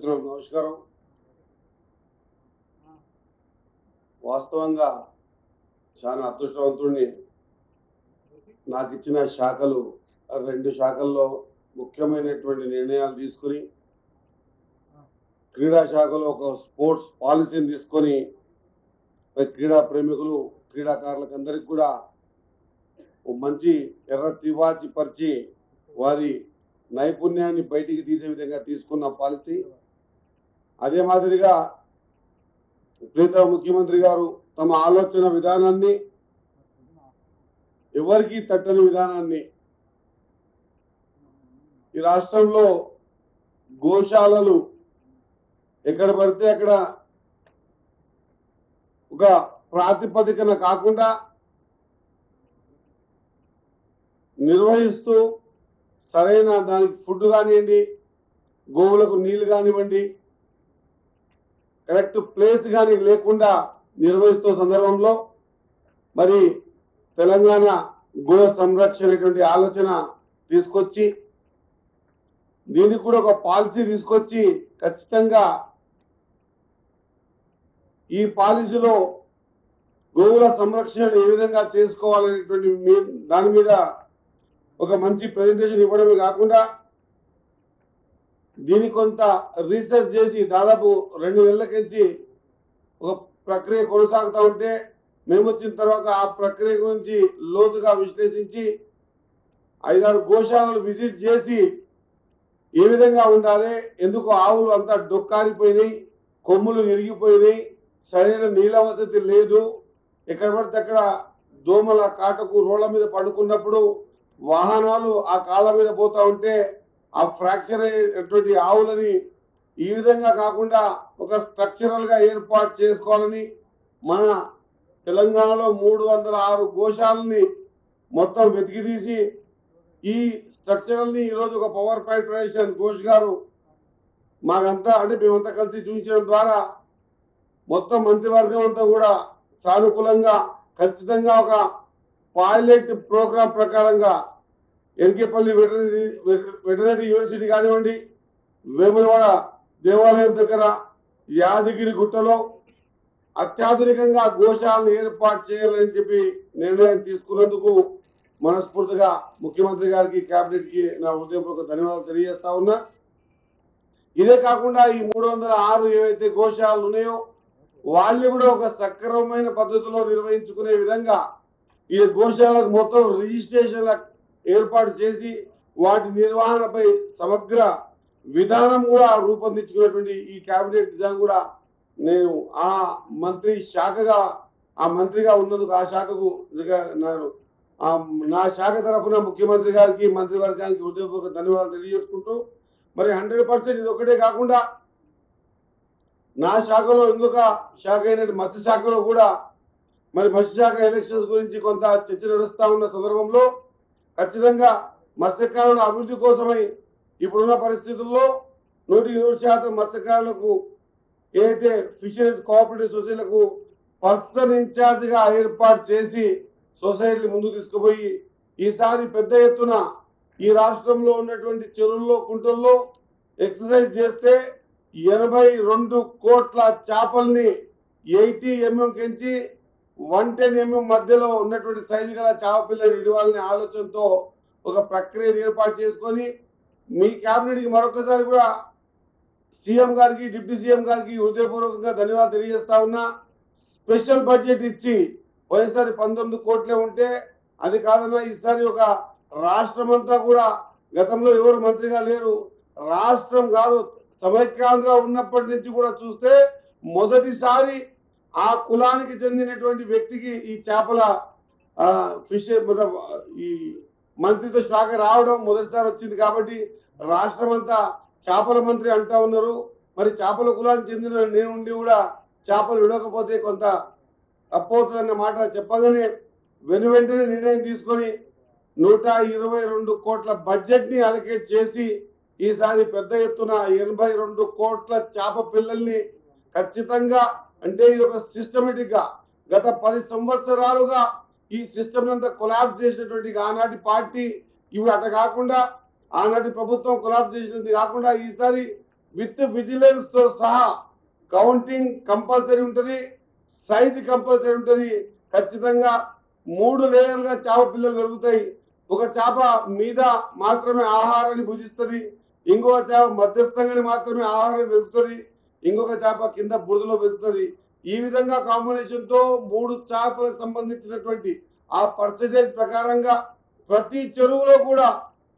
మిత్రులకు నమస్కారం. వాస్తవంగా చాలా అదృష్టవంతుడిని. నాకు ఇచ్చిన శాఖలు 2 శాఖల్లో ముఖ్యమైనటువంటి నిర్ణయాలు తీసుకుని, క్రీడా శాఖలో ఒక స్పోర్ట్స్ పాలసీని తీసుకొని క్రీడా ప్రేమికులు క్రీడాకారులకు అందరికీ కూడా మంచి ఎర్ర తివాచి పరిచి వారి నైపుణ్యాన్ని బయటికి తీసే విధంగా తీసుకున్న పాలసీ. అదే మాదిరిగా ప్రీతమ ముఖ్యమంత్రి గారు తమ ఆలోచన విధానాన్ని, ఎవరికి తట్టని విధానాన్ని, ఈ రాష్ట్రంలో గోశాలలు ఎక్కడ పడితే అక్కడ ఒక ప్రాతిపదికన కాకుండా నిర్వహిస్తూ సరైన దానికి ఫుడ్ కానివ్వండి, గోవులకు నీళ్లు కానివ్వండి, కరెక్ట్ ప్లేస్ కానీ లేకుండా నిర్వహిస్తున్న సందర్భంలో మరి తెలంగాణ గో సంరక్షణ ఆలోచన తీసుకొచ్చి దీనికి కూడా ఒక పాలసీ తీసుకొచ్చి ఖచ్చితంగా ఈ పాలసీలో గోవుల సంరక్షణ ఏ విధంగా చేసుకోవాలనేటువంటి దాని మీద ఒక మంచి ప్రెజెంటేషన్ ఇవ్వడమే కాకుండా దీనికి కొంత రీసెర్చ్ చేసి దాదాపు 2 నెలలకించి ఒక ప్రక్రియ కొనసాగుతూ ఉంటే మేము వచ్చిన తర్వాత ఆ ప్రక్రియ గురించి లోతుగా విశ్లేషించి 5-6 గోశాలను విజిట్ చేసి ఏ విధంగా ఉండాలి, ఎందుకు ఆవులు అంతా డొక్కారిపోయినాయి, కొమ్ములు విరిగిపోయినాయి, సరైన నీళ్ళ వసతి లేదు, ఎక్కడ పడితే అక్కడ దోమల కాటకు రోడ్ల మీద పడుకున్నప్పుడు వాహనాలు ఆ కాళ్ళ మీద పోతా ఉంటే ఆ ఫ్రాక్చర్ అయ్యేటువంటి ఆవులని ఈ విధంగా కాకుండా ఒక స్ట్రక్చరల్ గా ఏర్పాటు చేసుకోవాలని మన తెలంగాణలో 306 గోశాలని మొత్తం వెతికి తీసి ఈ స్ట్రక్చరల్ ని ఈరోజు ఒక పవర్ పాయింట్ ఘోష్ గారు మాకంతా అంటే మేమంతా కలిసి చూపించడం ద్వారా మొత్తం మంత్రివర్గం అంతా కూడా సానుకూలంగా ఖచ్చితంగా ఒక పైలట్ ప్రోగ్రాం ప్రకారంగా ఎన్కేపల్లి వెటర్నరీ యూనివర్సిటీ కానివ్వండి, వేములవాడ దేవాలయం దగ్గర యాదగిరి గుట్టలో అత్యాధునికంగా గోశాలను ఏర్పాటు చేయాలని చెప్పి నిర్ణయం తీసుకున్నందుకు మనస్ఫూర్తిగా ముఖ్యమంత్రి గారికి, కేబినెట్ కి నా హృదయపూర్వక ధన్యవాదాలు తెలియజేస్తా ఉన్నా. ఇదే కాకుండా ఈ 306 ఏవైతే గోశాలలు ఉన్నాయో వాళ్ళు కూడా ఒక సక్రమమైన పద్ధతిలో నిర్వహించుకునే విధంగా ఈ గోశాలకు మొత్తం రిజిస్ట్రేషన్ల ఏర్పాటు చేసి వాటి నిర్వహణపై సమగ్ర విధానం కూడా రూపొందించుకున్నటువంటి ఈ కేబినెట్ విధానం కూడా నేను ఆ మంత్రి శాఖగా ఆ మంత్రిగా ఉన్నందుకు ఆ శాఖకు నా శాఖ తరఫున ముఖ్యమంత్రి గారికి, మంత్రివర్గానికి హృదయపూర్వక ధన్యవాదాలు తెలియజేసుకుంటూ మరి 100% ఇది ఒకటే కాకుండా నా శాఖలో ఇంకొక శాఖ అయిన మత్స్య శాఖలో కూడా మరి మత్స్యశాఖ ఎలక్షన్స్ గురించి కొంత చర్చ నడుస్తా ఉన్న సందర్భంలో ఖచ్చితంగా మత్స్యకారుల అభివృద్ధి కోసమై ఇప్పుడున్న పరిస్థితుల్లో 100% మత్స్యకారులకు ఏదైతే ఫిషరీస్ కోఆపరేటివ్ సొసైటీలకు పర్సన్ ఇన్ఛార్జ్ గా ఏర్పాటు చేసి సొసైటీని ముందుకు తీసుకుపోయి ఈసారి పెద్ద ఎత్తున ఈ రాష్ట్రంలో ఉన్నటువంటి చెరువుల్లో, కుంటల్లో ఎక్సర్సైజ్ చేస్తే 82 కోట్ల చేపల్ని 80 mm కెంచి 110 mm మధ్యలో ఉన్నటువంటి సైజు గల చేప పిల్లలు ఇవ్వాలనే ఆలోచనతో ఒక ప్రక్రియను ఏర్పాటు చేసుకొని మీ కేబినెట్ కి మరొకసారి కూడా సీఎం గారికి, డిప్యూటీ సీఎం గారికి హృదయపూర్వకంగా ధన్యవాదాలు తెలియజేస్తా ఉన్నా. స్పెషల్ బడ్జెట్ ఇచ్చి పోయినసారి 19 కోట్లే ఉంటే అది కాదన్నా ఈసారి ఒక రాష్ట్రం అంతా కూడా గతంలో ఎవరు మంత్రిగా లేరు, రాష్ట్రం కాదు సమైక్యాంధ్ర ఉన్నప్పటి నుంచి కూడా చూస్తే మొదటిసారి ఆ కులానికి చెందినటువంటి వ్యక్తికి ఈ చేపల ఫిష్ ఈ మంత్రిత్వ శాఖ రావడం మొదటిసారి వచ్చింది. కాబట్టి రాష్ట్రం అంతా చేపల మంత్రి అంటా ఉన్నారు. మరి చేపల కులానికి చెందిన నేను కూడా చేపలు విడవకపోతే కొంత తప్పవుతుందన్న మాట చెప్పగానే వెంటనే నిర్ణయం తీసుకొని 122 కోట్ల బడ్జెట్ ని అలకేట్ చేసి ఈసారి పెద్ద ఎత్తున 82 కోట్ల చేప పిల్లల్ని ఖచ్చితంగా అంటే ఇది ఒక సిస్టమేటిక్ గా గత 10 సంవత్సరాలుగా ఈ సిస్టమ్ అంతా కొలాప్స్ చేసినటువంటి ఆనాటి పార్టీ ఇవి అట కాకుండా ఆనాటి ప్రభుత్వం కొలాప్స్ చేసినది కాకుండా ఈసారి విత్ విజిలెన్స్ తో సహా కౌంటింగ్ కంపల్సరీ ఉంటుంది, సైజ్ కంపల్సరీ ఉంటుంది. ఖచ్చితంగా 3 లేయర్లుగా చేప పిల్లలు పెరుగుతాయి. ఒక చేప మీద మాత్రమే ఆహారాన్ని భుజిస్తుంది, ఇంకొక చేప మధ్యస్థంగానే మాత్రమే ఆహారం పెరుగుతుంది, ఇంకొక చేప కింద బురదలో పెరుగుతుంది. ఈ విధంగా కాంబినేషన్ తో 3 చేపలకు సంబంధించినటువంటి ఆ పర్సెంటేజ్ ప్రకారంగా ప్రతి చెరువులో కూడా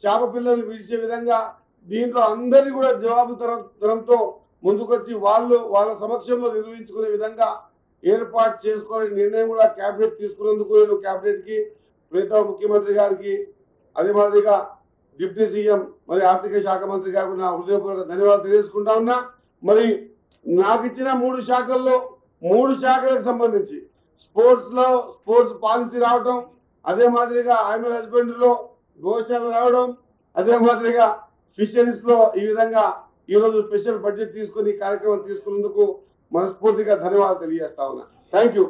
చేప పిల్లల్ని విడిచే విధంగా దీంట్లో అందరినీ కూడా జవాబుదారంతో ముందుకొచ్చి వాళ్ళ సమక్షంలో నిర్వహించుకునే విధంగా ఏర్పాటు చేసుకునే నిర్ణయం కూడా కేబినెట్ తీసుకున్నందుకు నేను కేబినెట్ కి ప్రీతం ముఖ్యమంత్రి గారికి, అదే మాదిరిగా డిప్యూటీ సీఎం మరి ఆర్థిక శాఖ మంత్రి గారికి నా హృదయపూర్వక ధన్యవాదాలు తెలియజేసుకుంటా ఉన్నా. మరి నాకు ఇచ్చిన 3 శాఖల్లో 3 శాఖలకు సంబంధించి స్పోర్ట్స్ పాలసీ రావడం, అదే మాదిరిగా యానిమల్ హస్బెండరీలో గోశాల రావడం, అదే మాదిరిగా ఫిషరీస్ లో ఈ విధంగా ఈ రోజు స్పెషల్ బడ్జెట్ తీసుకుని కార్యక్రమం తీసుకున్నందుకు మనస్ఫూర్తిగా ధన్యవాదాలు తెలియజేస్తా ఉన్నా. Thank you.